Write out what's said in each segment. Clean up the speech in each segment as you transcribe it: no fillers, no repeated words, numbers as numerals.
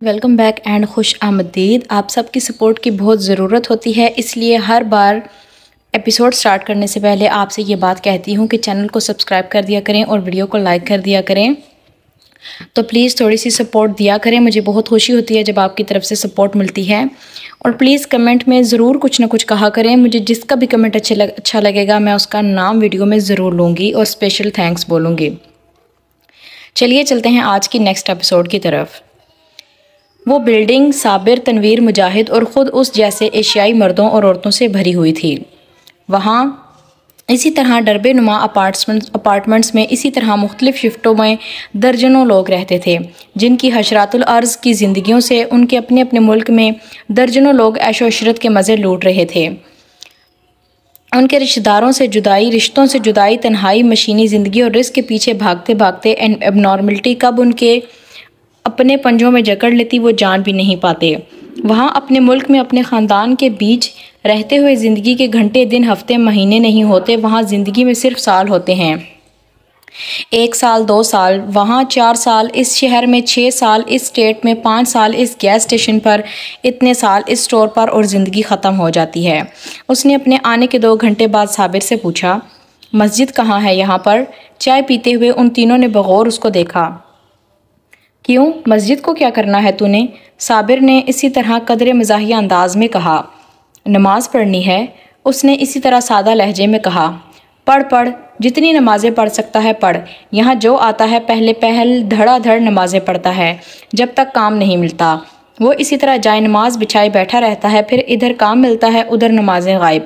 Welcome back and خوش آمدید۔ آپ سب کی سپورٹ کی بہت ضرورت ہوتی ہے، اس لیے ہر بار ایپیسوڈ سٹارٹ کرنے سے پہلے آپ سے یہ بات کہتی ہوں کہ چینل کو سبسکرائب کر دیا کریں اور ویڈیو کو لائک کر دیا کریں۔ تو پلیز تھوڑی سی سپورٹ دیا کریں، مجھے بہت خوشی ہوتی ہے جب آپ کی طرف سے سپورٹ ملتی ہے۔ اور پلیز کمنٹ میں ضرور کچھ نہ کچھ کہا کریں، مجھے جس کا بھی کمنٹ اچھا لگے گا میں اس کا نام ویڈیو میں ضرور لوں گی اور اسپیشل تھینکس بولوں گی۔ چلیے چلتے ہیں آج کی نیکسٹ ایپیسوڈ کی طرف۔ وہ بلڈنگ صابر، تنویر، مجاہد اور خود اس جیسے ایشیائی مردوں اور عورتوں سے بھری ہوئی تھی۔ وہاں اسی طرح ڈربے نما اپارٹمنٹس میں اسی طرح مختلف شفٹوں میں درجنوں لوگ رہتے تھے، جن کی حشرات الارض کی زندگیوں سے ان کے اپنے اپنے ملک میں درجنوں لوگ عیش و عشرت کے مزے لوٹ رہے تھے۔ ان کے رشتہ داروں سے جدائی، رشتوں سے جدائی، تنہائی، مشینی زندگی اور رزق کے پیچھے بھاگتے بھاگتے اب نارملٹی کب ان کے اپنے پنجوں میں جکڑ لیتی وہ جان بھی نہیں پاتے۔ وہاں اپنے ملک میں اپنے خاندان کے بیچ رہتے ہوئے زندگی کے گھنٹے، دن، ہفتے، مہینے نہیں ہوتے، وہاں زندگی میں صرف سال ہوتے ہیں۔ 1 سال، 2 سال، وہاں 4 سال، اس شہر میں 6 سال، اس اسٹیٹ میں 5 سال، اس گیس اسٹیشن پر اتنے سال، اس اسٹور پر، اور زندگی ختم ہو جاتی ہے۔ اس نے اپنے آنے کے 2 گھنٹے بعد صابر سے پوچھا، مسجد کہاں ہے یہاں پر؟ چائے پیتے ہوئے ان تینوں نے بغور اس کو دیکھا۔ کیوں؟ مسجد کو کیا کرنا ہے تو نے؟ صابر نے اسی طرح قدرے مزاحیہ انداز میں کہا۔ نماز پڑھنی ہے، اس نے اسی طرح سادہ لہجے میں کہا۔ پڑھ، جتنی نمازیں پڑھ سکتا ہے پڑھ، یہاں جو آتا ہے پہل دھڑا دھڑ نمازیں پڑھتا ہے جب تک کام نہیں ملتا۔ وہ اسی طرح جائے نماز بچھائے بیٹھا رہتا ہے، پھر ادھر کام ملتا ہے ادھر نمازیں غائب۔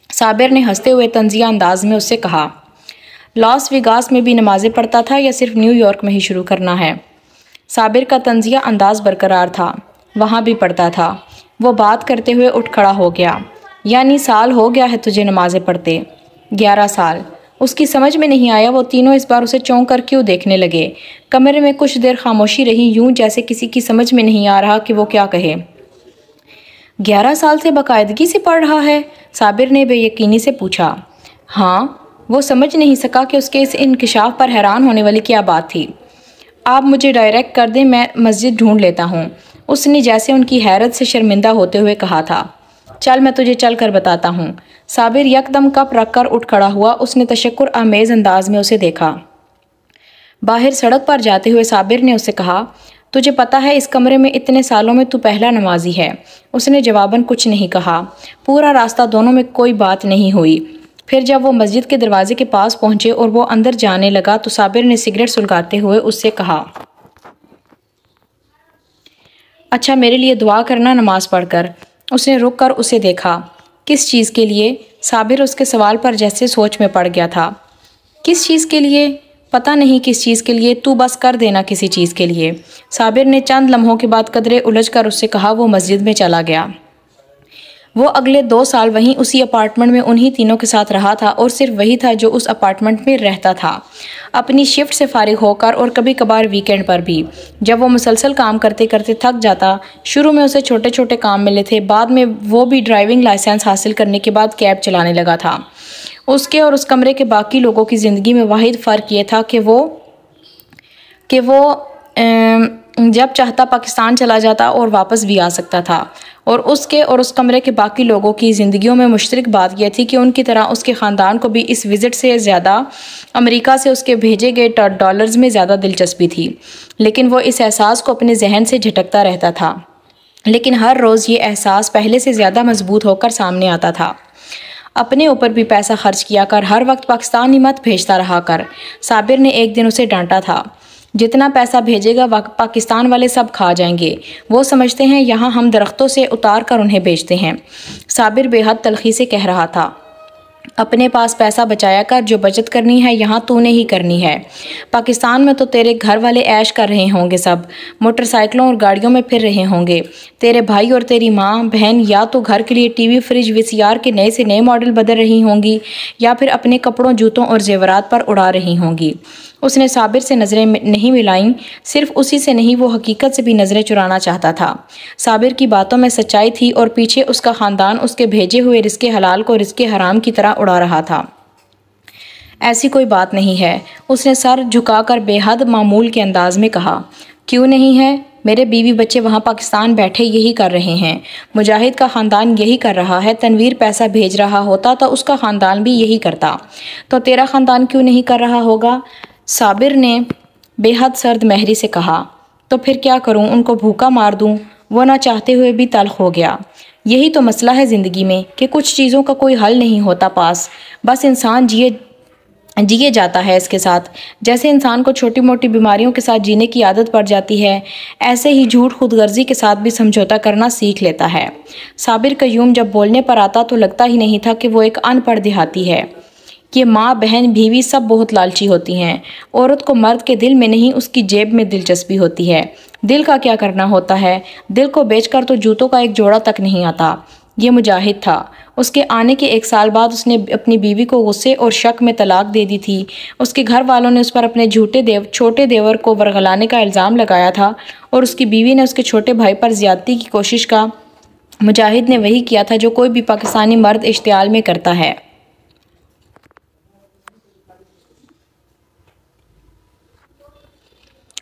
صابر نے ہنستے ہوئے طنزیہ انداز میں اس سے کہا، لاس ویگاس میں بھی نمازیں پڑھتا تھا یا صرف نیو یارک میں ہی شروع کرنا ہے؟ صابر کا طنزیہ انداز برقرار تھا، وہاں بھی پڑھتا تھا۔ وہ بات کرتے ہوئے اٹھ کھڑا ہو گیا۔ یعنی سال ہو گیا ہے تجھے نمازیں پڑھتے؟ 11 سال۔ اس کی سمجھ میں نہیں آیا، وہ تینوں اس بار اسے چونک کر کیوں دیکھنے لگے۔ کمرے میں کچھ دیر خاموشی رہی، یوں جیسے کسی کی سمجھ میں نہیں آ رہا کہ وہ کیا کہے۔ 11 سال سے باقاعدگی سے پڑھ رہا ہے؟ صابر نے بے یقینی سے پوچھا۔ ہاں۔ وہ سمجھ نہیں سکا کہ اس کے اس انکشاف پر حیران ہونے والی کیا بات تھی۔ آپ مجھے ڈائریکٹ کر دیں، میں مسجد ڈھونڈ لیتا ہوں، اس نے جیسے ان کی حیرت سے شرمندہ ہوتے ہوئے کہا تھا۔ چل میں تجھے چل کر بتاتا ہوں۔ صابر یکدم کپ رکھ کر اٹھ کھڑا ہوا، اس نے تشکر آمیز انداز میں اسے دیکھا۔ باہر سڑک پر جاتے ہوئے صابر نے اسے کہا، تجھے پتہ ہے اس کمرے میں اتنے سالوں میں تو پہلا نمازی ہے۔ اس نے جواباً کچھ نہیں کہا۔ پورا راستہ دونوں میں کوئی بات نہیں ہوئی۔ پھر جب وہ مسجد کے دروازے کے پاس پہنچے اور وہ اندر جانے لگا تو صابر نے سگریٹ سلگاتے ہوئے اس سے کہا، اچھا میرے لیے دعا کرنا نماز پڑھ کر۔ اس نے رک کر اسے دیکھا۔ کس چیز کے لیے؟ صابر اس کے سوال پر جیسے سوچ میں پڑ گیا تھا۔ کس چیز کے لیے؟ پتہ نہیں کس چیز کے لیے، تو بس کر دینا کسی چیز کے لیے۔ صابر نے چند لمحوں کے بعد قدرے الجھ کر اس سے کہا۔ وہ مسجد میں چلا گیا۔ وہ اگلے 2 سال وہیں اسی اپارٹمنٹ میں انہی تینوں کے ساتھ رہا تھا، اور صرف وہی تھا جو اس اپارٹمنٹ میں رہتا تھا، اپنی شفٹ سے فارغ ہو کر اور کبھی کبھار ویکینڈ پر بھی، جب وہ مسلسل کام کرتے کرتے تھک جاتا۔ شروع میں اسے چھوٹے چھوٹے کام ملے تھے، بعد میں وہ بھی ڈرائیونگ لائسنس حاصل کرنے کے بعد کیب چلانے لگا تھا۔ اس کے اور اس کمرے کے باقی لوگوں کی زندگی میں واحد فرق یہ تھا کہ وہ جب چاہتا پاکستان چلا جاتا اور واپس بھی آ سکتا تھا، اور اس کے اور اس کمرے کے باقی لوگوں کی زندگیوں میں مشترک بات یہ تھی کہ ان کی طرح اس کے خاندان کو بھی اس وزٹ سے زیادہ امریکہ سے اس کے بھیجے گئے ڈالرز میں زیادہ دلچسپی تھی، لیکن وہ اس احساس کو اپنے ذہن سے جھٹکتا رہتا تھا۔ لیکن ہر روز یہ احساس پہلے سے زیادہ مضبوط ہو کر سامنے آتا تھا۔ اپنے اوپر بھی پیسہ خرچ کیا کر، ہر وقت پاکستان ہی مت بھیجتا رہا کر۔ صابر نے ایک دن اسے ڈانٹا تھا، جتنا پیسہ بھیجے گا پاکستان والے سب کھا جائیں گے، وہ سمجھتے ہیں یہاں ہم درختوں سے اتار کر انہیں بیچتے ہیں۔ صابر بے حد تلخی سے کہہ رہا تھا، اپنے پاس پیسہ بچایا کر، جو بچت کرنی ہے یہاں تو نے ہی کرنی ہے۔ پاکستان میں تو تیرے گھر والے عیش کر رہے ہوں گے، سب موٹر سائیکلوں اور گاڑیوں میں پھر رہے ہوں گے۔ تیرے بھائی اور تیری ماں بہن یا تو گھر کے لیے ٹی وی، فریج، VCR کے نئے سے نئے ماڈل بدل رہی ہوں گی، یا پھر اپنے کپڑوں، جوتوں اور زیورات پر اڑا رہی ہوں گی۔ اس نے صابر سے نظریں نہیں ملائیں، صرف اسی سے نہیں، وہ حقیقت سے بھی نظریں چرانا چاہتا تھا۔ صابر کی باتوں میں سچائی تھی، اور پیچھے اس کا خاندان اس کے بھیجے ہوئے رزق حلال کو رزق حرام کی طرح اڑا رہا تھا۔ ایسی کوئی بات نہیں ہے، اس نے سر جھکا کر بے حد معمول کے انداز میں کہا۔ کیوں نہیں ہے؟ میرے بیوی بچے وہاں پاکستان بیٹھے یہی کر رہے ہیں، مجاہد کا خاندان یہی کر رہا ہے، تنویر پیسہ بھیج رہا ہوتا تو اس کا خاندان بھی یہی کرتا، تو تیرا خاندان کیوں نہیں کر رہا ہوگا؟ صابر نے بے حد سرد مہری سے کہا۔ تو پھر کیا کروں، ان کو بھوکا مار دوں؟ وہ نہ چاہتے ہوئے بھی تلخ ہو گیا۔ یہی تو مسئلہ ہے زندگی میں کہ کچھ چیزوں کا کوئی حل نہیں ہوتا پاس، بس انسان جیے جاتا ہے اس کے ساتھ۔ جیسے انسان کو چھوٹی موٹی بیماریوں کے ساتھ جینے کی عادت پڑ جاتی ہے، ایسے ہی جھوٹ خود غرضی کے ساتھ بھی سمجھوتا کرنا سیکھ لیتا ہے۔ صابر قیوم جب بولنے پر آتا تو لگتا ہی نہیں تھا کہ وہ ایک ان پڑھ دیہاتی ہے۔ کہ ماں، بہن، بیوی سب بہت لالچی ہوتی ہیں۔ عورت کو مرد کے دل میں نہیں، اس کی جیب میں دلچسپی ہوتی ہے۔ دل کا کیا کرنا ہوتا ہے؟ دل کو بیچ کر تو جوتوں کا ایک جوڑا تک نہیں آتا۔ یہ مجاہد تھا۔ اس کے آنے کے 1 سال بعد اس نے اپنی بیوی کو غصے اور شک میں طلاق دے دی تھی۔ اس کے گھر والوں نے اس پر اپنے چھوٹے دیور کو ورغلانے کا الزام لگایا تھا اور اس کی بیوی نے اس کے چھوٹے بھائی پر زیادتی کی کوشش کا۔ مجاہد نے وہی کیا تھا جو کوئی بھی پاکستانی مرد اشتعال میں کرتا ہے۔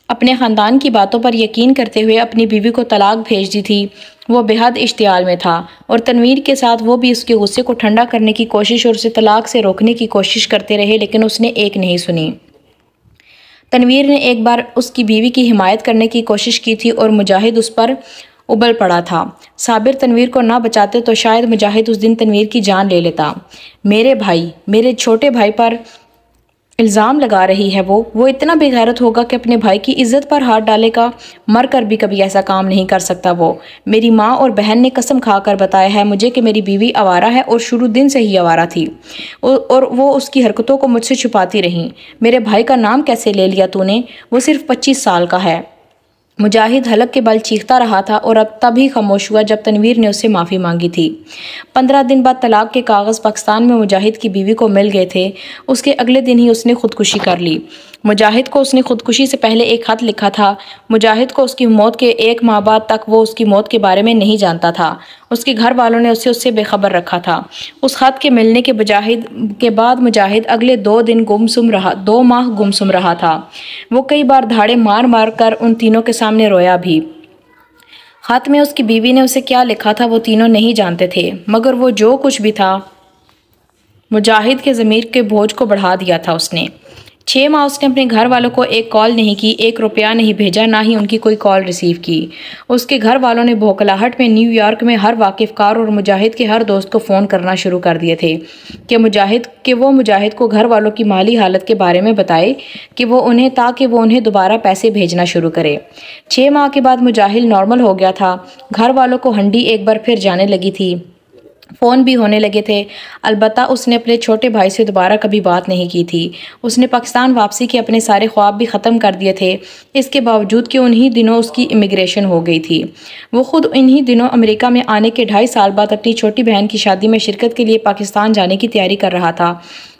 اپنے خاندان کی باتوں پر یقین کرتے ہوئے اپنی بیوی کو طلاق بھیج دی تھی۔ وہ بے حد اشتعال میں تھا اور تنویر کے ساتھ وہ بھی اس کے غصے کو ٹھنڈا کرنے کی کوشش اور اسے طلاق سے روکنے کی کوشش کرتے رہے، لیکن اس نے ایک نہیں سنی۔ تنویر نے ایک بار اس کی بیوی کی حمایت کرنے کی کوشش کی تھی اور مجاہد اس پر ابل پڑا تھا۔ صابر تنویر کو نہ بچاتے تو شاید مجاہد اس دن تنویر کی جان لے لیتا۔ میرے چھوٹے بھائی پر الزام لگا رہی ہے وہ اتنا بے غیرت ہوگا کہ اپنے بھائی کی عزت پر ہاتھ ڈالے گا، مر کر بھی کبھی ایسا کام نہیں کر سکتا وہ۔ میری ماں اور بہن نے قسم کھا کر بتایا ہے مجھے کہ میری بیوی آوارہ ہے اور شروع دن سے ہی آوارہ تھی، اور وہ اس کی حرکتوں کو مجھ سے چھپاتی رہیں۔ میرے بھائی کا نام کیسے لے لیا تو نے؟ وہ صرف 25 سال کا ہے۔ مجاہد حلق کے بل چیختا رہا تھا اور اب تب ہی خاموش ہوا جب تنویر نے اس سے معافی مانگی تھی۔ 15 دن بعد طلاق کے کاغذ پاکستان میں مجاہد کی بیوی کو مل گئے تھے۔ اس کے اگلے دن ہی اس نے خودکشی کر لی۔ مجاہد کو اس نے خودکشی سے پہلے ایک خط لکھا تھا۔ مجاہد کو اس کی موت کے 1 ماہ بعد تک وہ اس کی موت کے بارے میں نہیں جانتا تھا۔ اس کے گھر والوں نے اسے اس سے بے خبر رکھا تھا۔ اس خط کے ملنے کے بعد مجاہد اگلے 2 ماہ گمسم رہا تھا۔ وہ کئی بار دھاڑے مار مار کر ان تینوں کے سامنے رویا بھی۔ خط میں اس کی بیوی نے اسے کیا لکھا تھا وہ تینوں نہیں جانتے تھے، مگر وہ جو کچھ بھی تھا مجاہد کے ضمیر کے بوجھ کو بڑھا دیا تھا اس نے۔ 6 ماہ اس نے اپنے گھر والوں کو ایک کال نہیں کی، 1 روپیہ نہیں بھیجا، نہ ہی ان کی کوئی کال ریسیو کی۔ اس کے گھر والوں نے بھوکلاہٹ میں نیو یارک میں ہر واقف کار اور مجاہد کے ہر دوست کو فون کرنا شروع کر دیے تھے کہ وہ مجاہد کو گھر والوں کی مالی حالت کے بارے میں بتائے تاکہ وہ انہیں دوبارہ پیسے بھیجنا شروع کرے۔ 6 ماہ کے بعد مجاہد نارمل ہو گیا تھا۔ گھر والوں کو ہنڈی ایک بار پھر جانے لگی تھی، فون بھی ہونے لگے تھے۔ البتہ اس نے اپنے چھوٹے بھائی سے دوبارہ کبھی بات نہیں کی تھی۔ اس نے پاکستان واپسی کے اپنے سارے خواب بھی ختم کر دیے تھے، اس کے باوجود کہ انہی دنوں اس کی امیگریشن ہو گئی تھی۔ وہ خود انہی دنوں امریکہ میں آنے کے 2.5 سال بعد اپنی چھوٹی بہن کی شادی میں شرکت کے لیے پاکستان جانے کی تیاری کر رہا تھا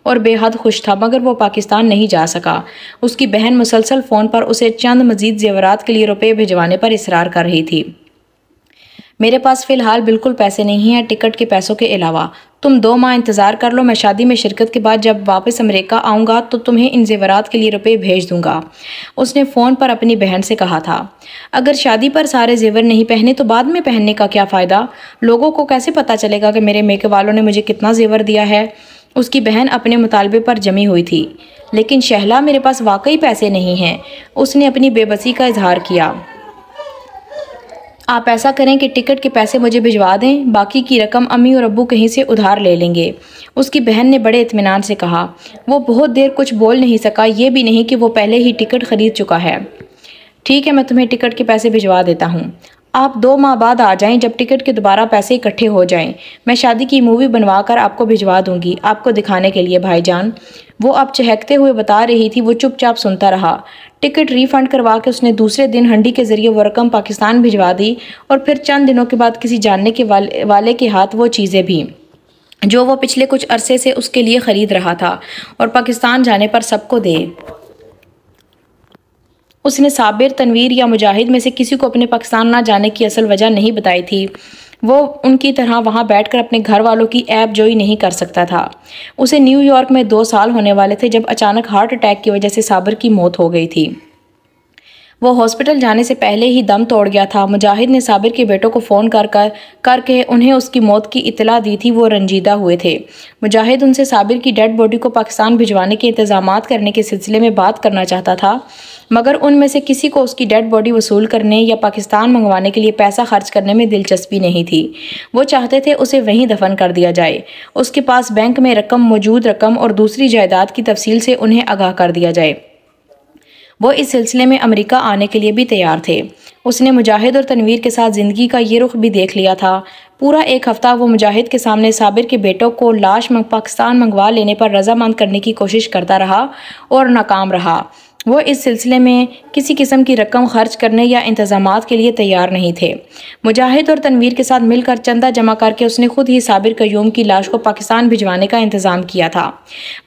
اور بے حد خوش تھا، مگر وہ پاکستان نہیں جا سکا۔ اس کی بہن مسلسل فون پر اسے چند مزید زیورات کے لیے روپے بھجوانے پر اصرار کر رہی تھی۔ میرے پاس فی الحال بالکل پیسے نہیں ہیں ٹکٹ کے پیسوں کے علاوہ، تم 2 ماہ انتظار کر لو، میں شادی میں شرکت کے بعد جب واپس امریکہ آؤں گا تو تمہیں ان زیورات کے لیے روپے بھیج دوں گا۔ اس نے فون پر اپنی بہن سے کہا تھا۔ اگر شادی پر سارے زیور نہیں پہنے تو بعد میں پہننے کا کیا فائدہ؟ لوگوں کو کیسے پتہ چلے گا کہ میرے میکے والوں نے مجھے کتنا زیور دیا ہے؟ اس کی بہن اپنے مطالبے پر جمی ہوئی تھی۔ لیکن شہلا، میرے پاس واقعی پیسے نہیں ہیں، اس نے اپنی بے بسی کا اظہار کیا۔ آپ ایسا کریں کہ ٹکٹ کے پیسے مجھے بھجوا دیں، باقی کی رقم امی اور ابو کہیں سے ادھار لے لیں گے، اس کی بہن نے بڑے اطمینان سے کہا۔ وہ بہت دیر کچھ بول نہیں سکا، یہ بھی نہیں کہ وہ پہلے ہی ٹکٹ خرید چکا ہے۔ ٹھیک ہے، میں تمہیں ٹکٹ کے پیسے بھجوا دیتا ہوں، آپ 2 ماہ بعد آ جائیں جب ٹکٹ کے دوبارہ پیسے اکٹھے ہو جائیں، میں شادی کی مووی بنوا کر آپ کو بھجوا دوں گی، آپ کو دکھانے کے لیے بھائی جان۔ وہ اب چہکتے ہوئے بتا رہی تھی، وہ چپ چاپ سنتا رہا۔ ٹکٹ ری فنڈ کروا کے اس نے دوسرے دن ہنڈی کے ذریعے وہ رقم پاکستان بھجوا دی اور پھر چند دنوں کے بعد کسی جاننے کے والے کے ہاتھ وہ چیزیں بھی جو وہ پچھلے کچھ عرصے سے اس کے لیے خرید رہا تھا اور پاکستان جانے پر سب کو دے۔ اس نے صابر، تنویر یا مجاہد میں سے کسی کو اپنے پاکستان نہ جانے کی اصل وجہ نہیں بتائی تھی۔ وہ ان کی طرح وہاں بیٹھ کر اپنے گھر والوں کی عیب جوئی نہیں کر سکتا تھا۔ اسے نیو یارک میں 2 سال ہونے والے تھے جب اچانک ہارٹ اٹیک کی وجہ سے صابر کی موت ہو گئی تھی۔ وہ ہاسپٹل جانے سے پہلے ہی دم توڑ گیا تھا۔ مجاہد نے صابر کے بیٹوں کو فون کر کے انہیں اس کی موت کی اطلاع دی تھی۔ وہ رنجیدہ ہوئے تھے۔ مجاہد ان سے صابر کی ڈیڈ باڈی کو پاکستان بھجوانے کے انتظامات کرنے کے سلسلے میں بات کرنا چاہتا تھا، مگر ان میں سے کسی کو اس کی ڈیڈ باڈی وصول کرنے یا پاکستان منگوانے کے لیے پیسہ خرچ کرنے میں دلچسپی نہیں تھی۔ وہ چاہتے تھے اسے وہیں دفن کر دیا جائے، اس کے پاس بینک میں موجود رقم اور دوسری جائیداد کی تفصیل سے انہیں آگاہ کر دیا جائے۔ وہ اس سلسلے میں امریکہ آنے کے لیے بھی تیار تھے۔ اس نے مجاہد اور تنویر کے ساتھ زندگی کا یہ رخ بھی دیکھ لیا تھا۔ پورا ایک ہفتہ وہ مجاہد کے سامنے صابر کے بیٹوں کو لاش پاکستان منگوا لینے پر رضامند کرنے کی کوشش کرتا رہا اور ناکام رہا۔ وہ اس سلسلے میں کسی قسم کی رقم خرچ کرنے یا انتظامات کے لیے تیار نہیں تھے۔ مجاہد اور تنویر کے ساتھ مل کر چندہ جمع کر کے اس نے خود ہی صابر قیوم کی لاش کو پاکستان بھجوانے کا انتظام کیا تھا۔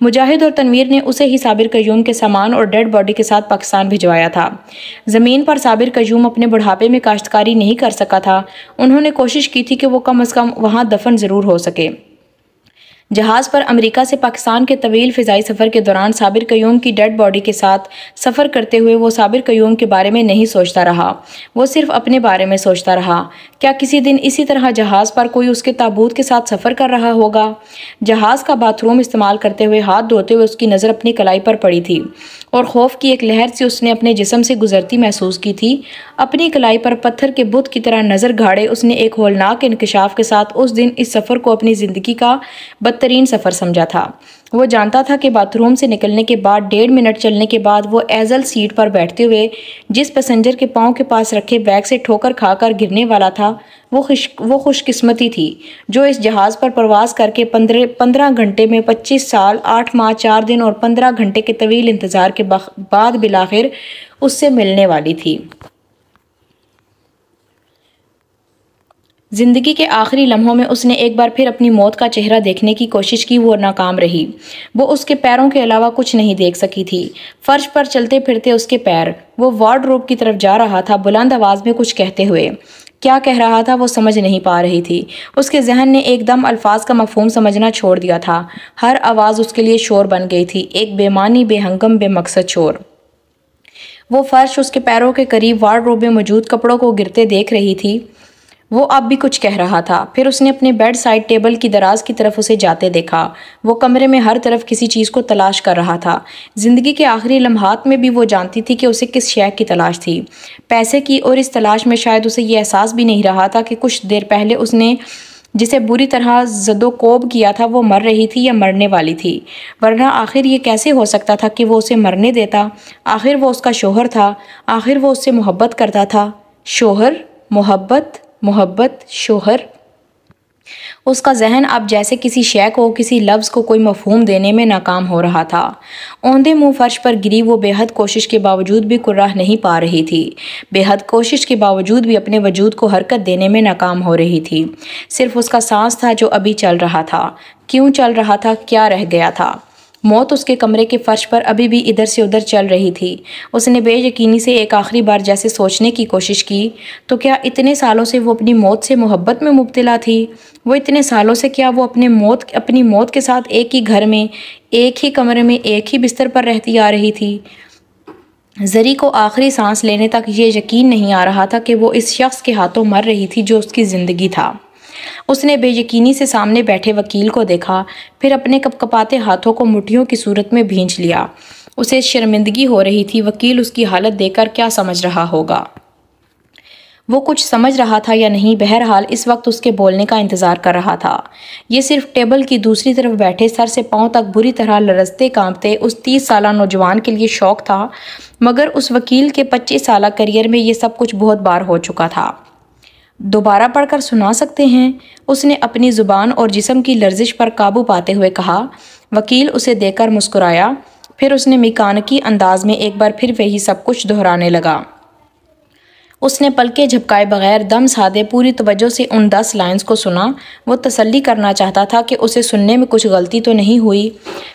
مجاہد اور تنویر نے اسے ہی صابر قیوم کے سامان اور ڈیڈ باڈی کے ساتھ پاکستان بھجوایا تھا۔ زمین پر صابر قیوم اپنے بڑھاپے میں کاشتکاری نہیں کر سکا تھا۔ انہوں نے کوشش کی تھی کہ وہ کم از کم وہاں دفن ضرور ہو سکے۔ جہاز پر امریکہ سے پاکستان کے طویل فضائی سفر کے دوران صابر قیوم کی ڈیڈ باڈی کے ساتھ سفر کرتے ہوئے وہ صابر قیوم کے بارے میں نہیں سوچتا رہا، وہ صرف اپنے بارے میں سوچتا رہا۔ کیا کسی دن اسی طرح جہاز پر کوئی اس کے تابوت کے ساتھ سفر کر رہا ہوگا؟ جہاز کا باتھ روم استعمال کرتے ہوئے ہاتھ دھوتے ہوئے اس کی نظر اپنی کلائی پر پڑی تھی اور خوف کی ایک لہر سے اس نے اپنے جسم سے گزرتی محسوس کی تھی۔ اپنی کلائی پر پتھر کے بت کی طرح نظر گھاڑے اس نے ایک ہولناک انکشاف کے ساتھ اس دن اس سفر کو اپنی زندگی کا بدترین سفر سمجھا تھا۔ وہ جانتا تھا کہ باتھ روم سے نکلنے کے بعد 1.5 منٹ چلنے کے بعد وہ ایزل سیٹ پر بیٹھتے ہوئے جس پیسنجر کے پاؤں کے پاس رکھے بیگ سے ٹھوکر کھا کر گرنے والا تھا، وہ خوش قسمتی تھی جو اس جہاز پر پرواز کر کے 15 گھنٹے میں 25 سال 8 ماہ 4 دن اور 15 گھنٹے کے طویل انتظار کے بعد بالآخر اس سے ملنے والی تھی۔ زندگی کے آخری لمحوں میں اس نے ایک بار پھر اپنی موت کا چہرہ دیکھنے کی کوشش کی، وہ ناکام رہی۔ وہ اس کے پیروں کے علاوہ کچھ نہیں دیکھ سکی تھی۔ فرش پر چلتے پھرتے اس کے پیر۔ وہ وارڈروب کی طرف جا رہا تھا بلند آواز میں کچھ کہتے ہوئے۔ کیا کہہ رہا تھا وہ سمجھ نہیں پا رہی تھی۔ اس کے ذہن نے ایک دم الفاظ کا مفہوم سمجھنا چھوڑ دیا تھا۔ ہر آواز اس کے لیے شور بن گئی تھی، ایک بے معنی، بے ہنگم، بے مقصد شور۔ وہ فرش اس کے پیروں کے قریب وارڈروب میں موجود کپڑوں کو گرتے دیکھ رہی تھی۔ وہ اب بھی کچھ کہہ رہا تھا۔ پھر اس نے اپنے بیڈ سائڈ ٹیبل کی دراز کی طرف اسے جاتے دیکھا۔ وہ کمرے میں ہر طرف کسی چیز کو تلاش کر رہا تھا۔ زندگی کے آخری لمحات میں بھی وہ جانتی تھی کہ اسے کس شے کی تلاش تھی، پیسے کی، اور اس تلاش میں شاید اسے یہ احساس بھی نہیں رہا تھا کہ کچھ دیر پہلے اس نے جسے بری طرح زد و کوب کیا تھا وہ مر رہی تھی یا مرنے والی تھی، ورنہ آخر یہ کیسے ہو سکتا تھا کہ وہ اسے مرنے دیتا؟ آخر وہ اس کا شوہر تھا، آخر وہ اس سے محبت کرتا تھا۔ شوہر، محبت، شوہر۔ اس کا ذہن اب جیسے کسی شے کو، کسی لفظ کو کوئی مفہوم دینے میں ناکام ہو رہا تھا۔ اوندھے منہ فرش پر گری وہ بے حد کوشش کے باوجود بھی کرہ نہیں پا رہی تھی، بے حد کوشش کے باوجود بھی اپنے وجود کو حرکت دینے میں ناکام ہو رہی تھی۔ صرف اس کا سانس تھا جو ابھی چل رہا تھا۔ کیوں چل رہا تھا؟ کیا رہ گیا تھا؟ موت اس کے کمرے کے فرش پر ابھی بھی ادھر سے ادھر چل رہی تھی۔ اس نے بے یقینی سے ایک آخری بار جیسے سوچنے کی کوشش کی، تو کیا اتنے سالوں سے وہ اپنی موت سے محبت میں مبتلا تھی؟ وہ اتنے سالوں سے کیا وہ اپنی موت کے ساتھ ایک ہی گھر میں، ایک ہی کمرے میں، ایک ہی بستر پر رہتی آ رہی تھی؟ زری کو آخری سانس لینے تک یہ یقین نہیں آ رہا تھا کہ وہ اس شخص کے ہاتھوں مر رہی تھی جو اس کی زندگی تھا۔ اس نے بے یقینی سے سامنے بیٹھے وکیل کو دیکھا، پھر اپنے کپکپاتے ہاتھوں کو مٹھیوں کی صورت میں بھینچ لیا۔ اسے شرمندگی ہو رہی تھی، وکیل اس کی حالت دیکھ کر کیا سمجھ رہا ہوگا؟ وہ کچھ سمجھ رہا تھا یا نہیں، بہرحال اس وقت اس کے بولنے کا انتظار کر رہا تھا۔ یہ صرف ٹیبل کی دوسری طرف بیٹھے سر سے پاؤں تک بری طرح لرزتے کانپتے اس 30 سالہ نوجوان کے لیے شوق تھا، مگر اس وکیل کے 25 سالہ کیریئر میں یہ سب کچھ بہت بار ہو چکا تھا۔ دوبارہ پڑھ کر سنا سکتے ہیں؟ اس نے اپنی زبان اور جسم کی لرزش پر قابو پاتے ہوئے کہا۔ وکیل اسے دیکھ کر مسکرایا، پھر اس نے میکانیکی انداز میں ایک بار پھر وہی سب کچھ دہرانے لگا۔ اس نے پلکیں جھپکائے بغیر دم سادے پوری توجہ سے ان 10 لائنز کو سنا۔ وہ تسلی کرنا چاہتا تھا کہ اسے سننے میں کچھ غلطی تو نہیں ہوئی۔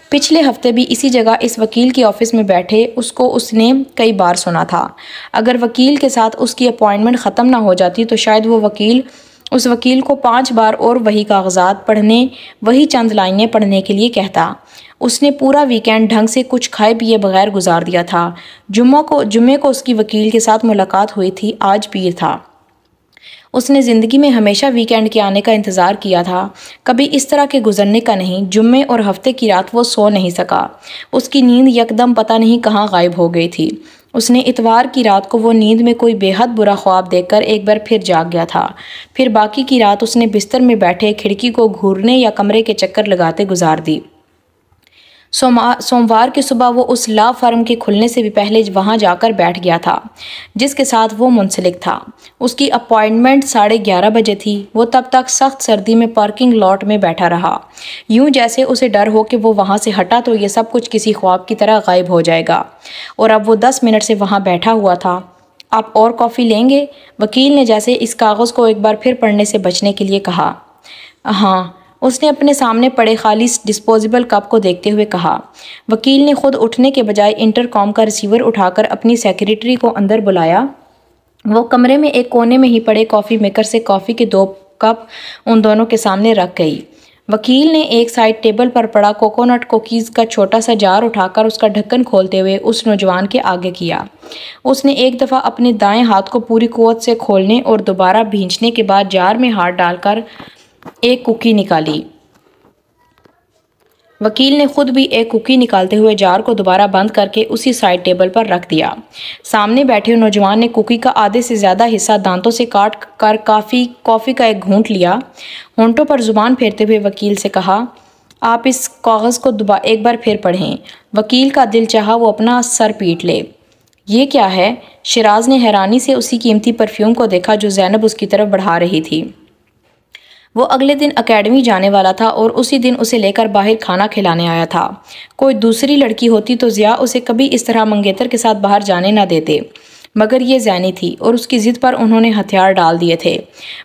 پچھلے ہفتے بھی اسی جگہ اس وکیل کی آفس میں بیٹھے اس نے کئی بار سنا تھا۔ اگر وکیل کے ساتھ اس کی اپائنٹمنٹ ختم نہ ہو جاتی تو شاید وہ اس وکیل کو 5 بار اور وہی کاغذات پڑھنے، وہی چند لائنیں پڑھنے کے لیے کہتا۔ اس نے پورا ویکینڈ ڈھنگ سے کچھ کھائے پیے بغیر گزار دیا تھا۔ جمعے کو اس کی وکیل کے ساتھ ملاقات ہوئی تھی، آج پیر تھا۔ اس نے زندگی میں ہمیشہ ویکینڈ کے آنے کا انتظار کیا تھا، کبھی اس طرح کے گزرنے کا نہیں۔ جمعے اور ہفتے کی رات وہ سو نہیں سکا، اس کی نیند یکدم پتہ نہیں کہاں غائب ہو گئی تھی۔ اس نے اتوار کی رات کو وہ نیند میں کوئی بے حد برا خواب دیکھ کر ایک بار پھر جاگ گیا تھا۔ پھر باقی کی رات اس نے بستر میں بیٹھے کھڑکی کو گھورنے یا کمرے کے چکر لگاتے گزار دی۔ سوموار کی صبح وہ اس لا فرم کے کھلنے سے بھی پہلے وہاں جا کر بیٹھ گیا تھا جس کے ساتھ وہ منسلک تھا۔ اس کی اپائنٹمنٹ 11:30 بجے تھی۔ وہ تب تک سخت سردی میں پارکنگ لاٹ میں بیٹھا رہا، یوں جیسے اسے ڈر ہو کہ وہ وہاں سے ہٹا تو یہ سب کچھ کسی خواب کی طرح غائب ہو جائے گا۔ اور اب وہ 10 منٹ سے وہاں بیٹھا ہوا تھا۔ آپ اور کافی لیں گے؟ وکیل نے جیسے اس کاغذ کو ایک بار پھر پڑھنے سے بچنے کے لیے کہا۔ ہاں، اس نے اپنے سامنے پڑے خالی ڈسپوزیبل کپ کو دیکھتے ہوئے کہا۔ وکیل نے خود اٹھنے کے بجائے انٹر کام کا ریسیور اٹھا کر اپنی سیکریٹری کو اندر بلایا۔ وہ کمرے میں ایک کونے میں ہی پڑے کافی میکر سے کافی کے 2 کپ ان دونوں کے سامنے رکھ گئی۔ وکیل نے ایک سائڈ ٹیبل پر پڑا کوکونٹ کوکیز کا چھوٹا سا جار اٹھا کر اس کا ڈھکن کھولتے ہوئے اس نوجوان کے آگے کیا۔ اس نے ایک دفعہ اپنے دائیں ہاتھ کو پوری قوت سے کھولنے اور دوبارہ بھینچنے کے بعد جار میں ہاتھ ڈال کر ایک کوکی نکالی۔ وکیل نے خود بھی ایک کوکی نکالتے ہوئے جار کو دوبارہ بند کر کے اسی سائڈ ٹیبل پر رکھ دیا۔ سامنے بیٹھے نوجوان نے کوکی کا آدھے سے زیادہ حصہ دانتوں سے کاٹ کر کافی کا ایک گھونٹ لیا۔ ہونٹوں پر زبان پھیرتے ہوئے وکیل سے کہا، آپ اس کاغذ کو ایک بار پھر پڑھیں۔ وکیل کا دل چاہا وہ اپنا سر پیٹ لے۔ یہ کیا ہے؟ شیراز نے حیرانی سے اسی قیمتی پرفیوم کو دیکھا جو زینب اس کی طرف بڑھا رہی تھی۔ وہ اگلے دن اکیڈمی جانے والا تھا اور اسی دن اسے لے کر باہر کھانا کھلانے آیا تھا۔ کوئی دوسری لڑکی ہوتی تو ضیاء اسے کبھی اس طرح منگیتر کے ساتھ باہر جانے نہ دیتے، مگر یہ زینی تھی اور اس کی ضد پر انہوں نے ہتھیار ڈال دیے تھے۔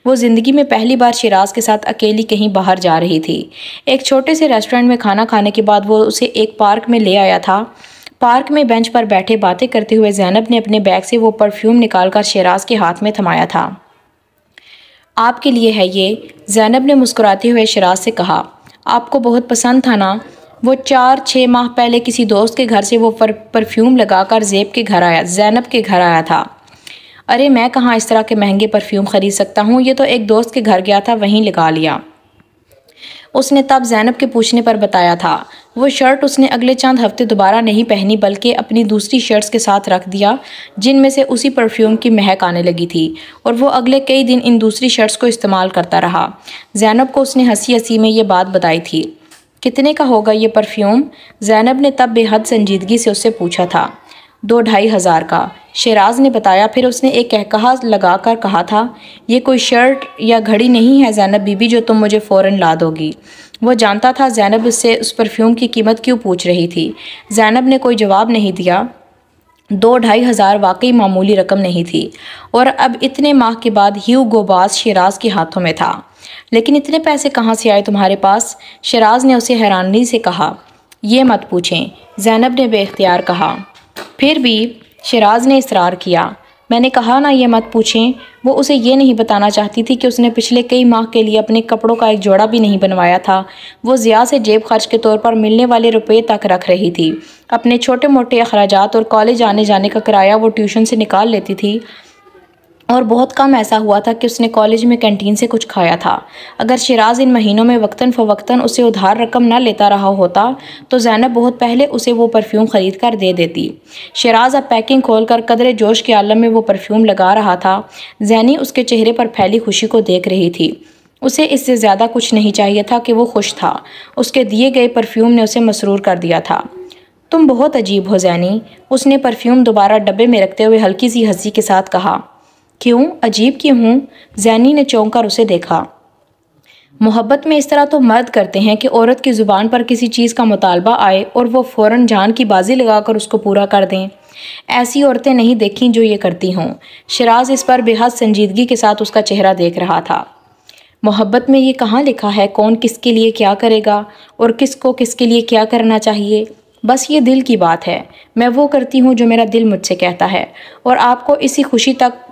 وہ زندگی میں پہلی بار شیراز کے ساتھ اکیلی کہیں باہر جا رہی تھی۔ ایک چھوٹے سے ریسٹورنٹ میں کھانا کھانے کے بعد وہ اسے ایک پارک میں لے آیا تھا۔ پارک میں بینچ پر بیٹھے باتیں کرتے ہوئے زینب نے اپنے بیگ سے وہ پرفیوم نکال کر شیراز کے ہاتھ میں تھمایا تھا۔ آپ کے لیے ہے یہ، زینب نے مسکراتے ہوئے شیراز سے کہا۔ آپ کو بہت پسند تھا نا؟ وہ 4-6 ماہ پہلے کسی دوست کے گھر سے وہ پرفیوم لگا کر زینب کے گھر آیا تھا۔ ارے میں کہاں اس طرح کے مہنگے پرفیوم خرید سکتا ہوں، یہ تو ایک دوست کے گھر گیا تھا وہیں لگا لیا۔ اس نے تب زینب کے پوچھنے پر بتایا تھا۔ وہ شرٹ اس نے اگلے چند ہفتے دوبارہ نہیں پہنی بلکہ اپنی دوسری شرٹس کے ساتھ رکھ دیا جن میں سے اسی پرفیوم کی مہک آنے لگی تھی، اور وہ اگلے کئی دن ان دوسری شرٹس کو استعمال کرتا رہا۔ زینب کو اس نے ہنسی ہنسی میں یہ بات بتائی تھی۔ کتنے کا ہوگا یہ پرفیوم؟ زینب نے تب بے حد سنجیدگی سے اس سے پوچھا تھا۔ 2-2.5 ہزار کا، شیراز نے بتایا۔ پھر اس نے ایک کہکہا لگا کر کہا تھا، یہ کوئی شرٹ یا گھڑی نہیں ہے زینب بی بی جو تم مجھے فوراً لا دو گی۔ وہ جانتا تھا زینب اس سے اس پرفیوم کی قیمت کیوں پوچھ رہی تھی۔ زینب نے کوئی جواب نہیں دیا۔ 2-2.5 ہزار واقعی معمولی رقم نہیں تھی، اور اب اتنے ماہ کے بعد ہیوگو باس شیراز کے ہاتھوں میں تھا۔ لیکن اتنے پیسے کہاں سے آئے تمہارے پاس؟ شیراز نے اسے حیرانی سے کہا۔ یہ مت پوچھیں، زینب نے بے اختیار کہا۔ پھر بھی شیراز نے اصرار کیا۔ میں نے کہا نا یہ مت پوچھیں۔ وہ اسے یہ نہیں بتانا چاہتی تھی کہ اس نے پچھلے کئی ماہ کے لیے اپنے کپڑوں کا ایک جوڑا بھی نہیں بنوایا تھا۔ وہ ضیاء سے جیب خرچ کے طور پر ملنے والے روپے تک رکھ رہی تھی۔ اپنے چھوٹے موٹے اخراجات اور کالج آنے جانے کا کرایہ وہ ٹیوشن سے نکال لیتی تھی، اور بہت کم ایسا ہوا تھا کہ اس نے کالج میں کینٹین سے کچھ کھایا تھا۔ اگر شیراز ان مہینوں میں وقتاً فوقتاً اسے ادھار رقم نہ لیتا رہا ہوتا تو زینب بہت پہلے اسے وہ پرفیوم خرید کر دے دیتی۔ شیراز اب پیکنگ کھول کر قدرے جوش کے عالم میں وہ پرفیوم لگا رہا تھا۔ زینی اس کے چہرے پر پھیلی خوشی کو دیکھ رہی تھی۔ اسے اس سے زیادہ کچھ نہیں چاہیے تھا کہ وہ خوش تھا۔ اس کے دیے گئے پرفیوم نے اسے مسرور کر دیا تھا۔ تم بہت عجیب ہو زینی، اس نے پرفیوم دوبارہ ڈبے میں رکھتے ہوئے ہلکی سی ہنسی کے ساتھ کہا۔ کیوں؟ عجیب کیوں ہوں؟ زینی نے چونک کر اسے دیکھا۔ محبت میں اس طرح تو مرد کرتے ہیں کہ عورت کی زبان پر کسی چیز کا مطالبہ آئے اور وہ فوراً جان کی بازی لگا کر اس کو پورا کر دیں۔ ایسی عورتیں نہیں دیکھیں جو یہ کرتی ہوں۔ شیراز اس پر بے حد سنجیدگی کے ساتھ اس کا چہرہ دیکھ رہا تھا۔ محبت میں یہ کہاں لکھا ہے کون کس کے لیے کیا کرے گا اور کس کو کس کے لیے کیا کرنا چاہیے؟ بس یہ دل کی بات ہے۔ میں وہ کرتی ہوں جو میرا دل مجھ سے کہتا ہے، اور آپ کو اسی خوشی تک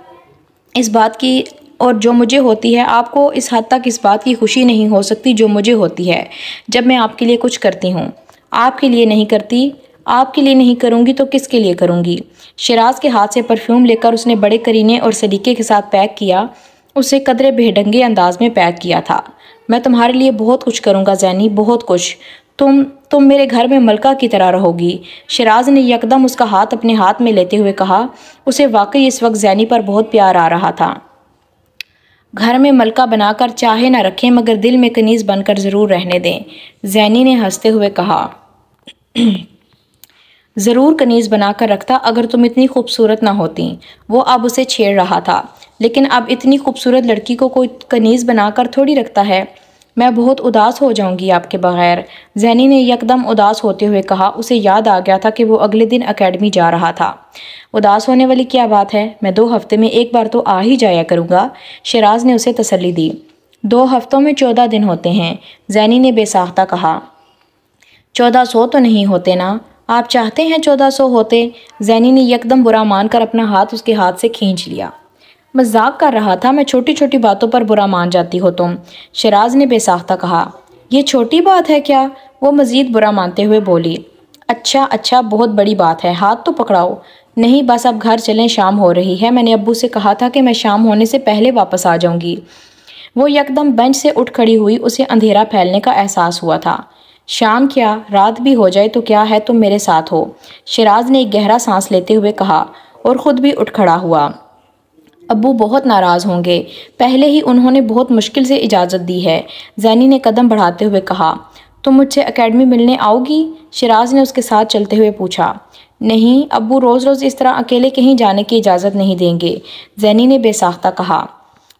اس بات کی اور جو مجھے ہوتی ہے، آپ کو اس حد تک اس بات کی خوشی نہیں ہو سکتی جو مجھے ہوتی ہے جب میں آپ کے لیے کچھ کرتی ہوں۔ آپ کے لیے نہیں کرتی، آپ کے لیے نہیں کروں گی تو کس کے لیے کروں گی؟ شیراز کے ہاتھ سے پرفیوم لے کر اس نے بڑے کرینے اور سلیقے کے ساتھ پیک کیا، اسے قدرے بے ڈنگے انداز میں پیک کیا تھا۔ میں تمہارے لیے بہت کچھ کروں گا زینی، بہت کچھ۔ تم میرے گھر میں ملکہ کی طرح رہو گی۔ شیراز نے یکدم اس کا ہاتھ اپنے ہاتھ میں لیتے ہوئے کہا۔ اسے واقعی اس وقت زینی پر بہت پیار آ رہا تھا۔ گھر میں ملکہ بنا کر چاہے نہ رکھیں مگر دل میں کنیز بن کر ضرور رہنے دیں، زینی نے ہنستے ہوئے کہا۔ ضرور کنیز بنا کر رکھتا اگر تم اتنی خوبصورت نہ ہوتی۔ وہ اب اسے چھیڑ رہا تھا۔ لیکن اب اتنی خوبصورت لڑکی کو کوئی کنیز بنا کر تھوڑی رکھتا ہے۔ میں بہت اداس ہو جاؤں گی آپ کے بغیر، زینی نے یکدم اداس ہوتے ہوئے کہا۔ اسے یاد آ گیا تھا کہ وہ اگلے دن اکیڈمی جا رہا تھا۔ اداس ہونے والی کیا بات ہے، میں 2 ہفتے میں ایک بار تو آ ہی جایا کروں گا، شیراز نے اسے تسلی دی۔ 2 ہفتوں میں 14 دن ہوتے ہیں، زینی نے بے ساختہ کہا۔ 1400 تو نہیں ہوتے نا؟ آپ چاہتے ہیں 1400 ہوتے؟ زینی نے یکدم برا مان کر اپنا ہاتھ اس کے ہاتھ سے کھینچ لیا۔ مذاق کر رہا تھا، میں چھوٹی چھوٹی باتوں پر برا مان جاتی ہو تم، شیراز نے بے ساختہ کہا۔ یہ چھوٹی بات ہے کیا؟ وہ مزید برا مانتے ہوئے بولی۔ اچھا بہت بڑی بات ہے، ہاتھ تو پکڑاؤ۔ نہیں بس اب گھر چلیں، شام ہو رہی ہے، میں نے ابو سے کہا تھا کہ میں شام ہونے سے پہلے واپس آ جاؤں گی۔ وہ یکدم بینچ سے اٹھ کھڑی ہوئی، اسے اندھیرا پھیلنے کا احساس ہوا تھا۔ شام کیا، رات بھی ہو جائے تو کیا ہے، تم میرے ساتھ ہو، شیراز نے ایک گہرا سانس لیتے ہوئے کہا اور خود بھی اٹھ کھڑا ہوا۔ ابو بہت ناراض ہوں گے، پہلے ہی انہوں نے بہت مشکل سے اجازت دی ہے، زینی نے قدم بڑھاتے ہوئے کہا۔ تم مجھ سے اکیڈمی ملنے آؤ گی؟ شیراز نے اس کے ساتھ چلتے ہوئے پوچھا۔ نہیں، ابو روز اس طرح اکیلے کہیں جانے کی اجازت نہیں دیں گے، زینی نے بے ساختہ کہا۔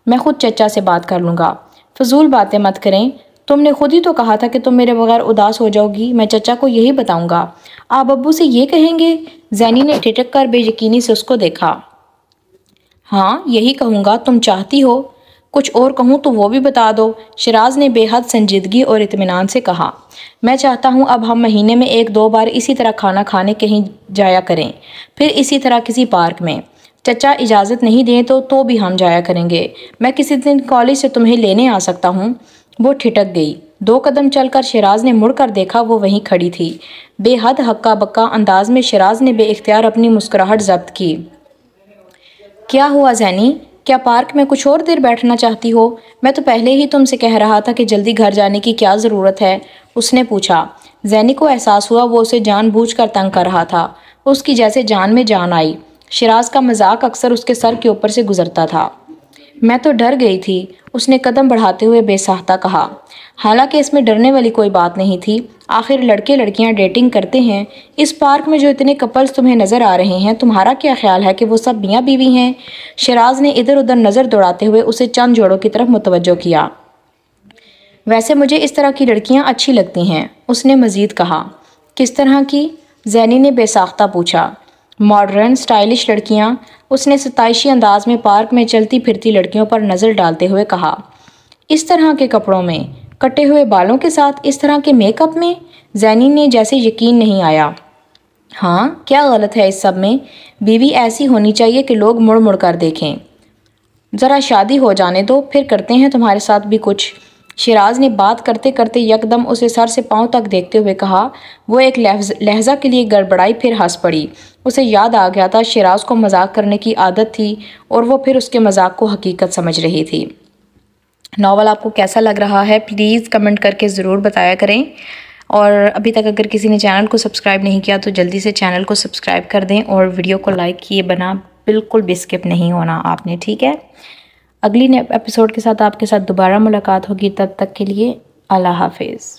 میں خود چچا سے بات کر لوں گا۔ فضول باتیں مت کریں، تم نے خود ہی تو کہا تھا کہ تم میرے بغیر اداس ہو جاؤ گی، میں چچا کو یہی بتاؤں گا۔ آپ ابو سے یہ کہیں گے؟ زینی نے ٹھٹک کر بے یقینی سے اس کو دیکھا۔ ہاں یہی کہوں گا، تم چاہتی ہو کچھ اور کہوں تو وہ بھی بتا دو، شیراز نے بے حد سنجیدگی اور اطمینان سے کہا۔ میں چاہتا ہوں اب ہم مہینے میں 1-2 بار اسی طرح کھانا کھانے کہیں جایا کریں، پھر اسی طرح کسی پارک میں۔ چچا اجازت نہیں دیں تو بھی ہم جایا کریں گے، میں کسی دن کالج سے تمہیں لینے آ سکتا ہوں۔ وہ ٹھٹک گئی۔ 2 قدم چل کر شیراز نے مڑ کر دیکھا، وہ وہیں کھڑی تھی۔ بے حد ہکا بکا انداز میں شیراز نے بے اختیار اپنی مسکراہٹ ضبط کی۔ کیا ہوا زینی؟ کیا پارک میں کچھ اور دیر بیٹھنا چاہتی ہو؟ میں تو پہلے ہی تم سے کہہ رہا تھا کہ جلدی گھر جانے کی کیا ضرورت ہے، اس نے پوچھا۔ زینی کو احساس ہوا وہ اسے جان بوجھ کر تنگ کر رہا تھا، اس کی جیسے جان میں جان آئی۔ شیراز کا مذاق اکثر اس کے سر کے اوپر سے گزرتا تھا۔ میں تو ڈر گئی تھی، اس نے قدم بڑھاتے ہوئے بے ساختہ کہا۔ حالانکہ اس میں ڈرنے والی کوئی بات نہیں تھی، آخر لڑکے لڑکیاں ڈیٹنگ کرتے ہیں۔ اس پارک میں جو اتنے کپلز تمہیں نظر آ رہے ہیں، تمہارا کیا خیال ہے کہ وہ سب میاں بیوی ہیں؟ شیراز نے ادھر ادھر نظر دوڑاتے ہوئے اسے چند جوڑوں کی طرف متوجہ کیا۔ ویسے مجھے اس طرح کی لڑکیاں اچھی لگتی ہیں، اس نے مزید کہا۔ کس طرح کی؟ زینی نے بے ساختہ پوچھا۔ ماڈرن سٹائلش لڑکیاں، اس نے ستائشی انداز میں پارک میں چلتی پھرتی لڑکیوں پر نظر ڈالتے ہوئے کہا۔ اس طرح کے کپڑوں میں، کٹے ہوئے بالوں کے ساتھ، اس طرح کے میک اپ میں؟ زینی نے جیسے یقین نہیں آیا۔ ہاں، کیا غلط ہے اس سب میں؟ بیوی ایسی ہونی چاہیے کہ لوگ مڑ مڑ کر دیکھیں۔ ذرا شادی ہو جانے دو، پھر کرتے ہیں تمہارے ساتھ بھی کچھ، شیراز نے بات کرتے کرتے یکدم اسے سر سے پاؤں تک دیکھتے ہوئے کہا۔ وہ ایک لہجہ کے لیے گڑبڑائی، پھر ہنس پڑی۔ اسے یاد آ گیا تھا شیراز کو مذاق کرنے کی عادت تھی اور وہ پھر اس کے مذاق کو حقیقت سمجھ رہی تھی۔ ناول آپ کو کیسا لگ رہا ہے پلیز کمنٹ کر کے ضرور بتایا کریں، اور ابھی تک اگر کسی نے چینل کو سبسکرائب نہیں کیا تو جلدی سے چینل کو سبسکرائب کر دیں اور ویڈیو کو لائک کیے بنا بالکل بھی اسکپ نہیں ہونا آپ نے، ٹھیک ہے؟ اگلی ایپیسوڈ کے ساتھ آپ کے ساتھ دوبارہ ملاقات ہوگی، تب تک کے لیے اللہ حافظ۔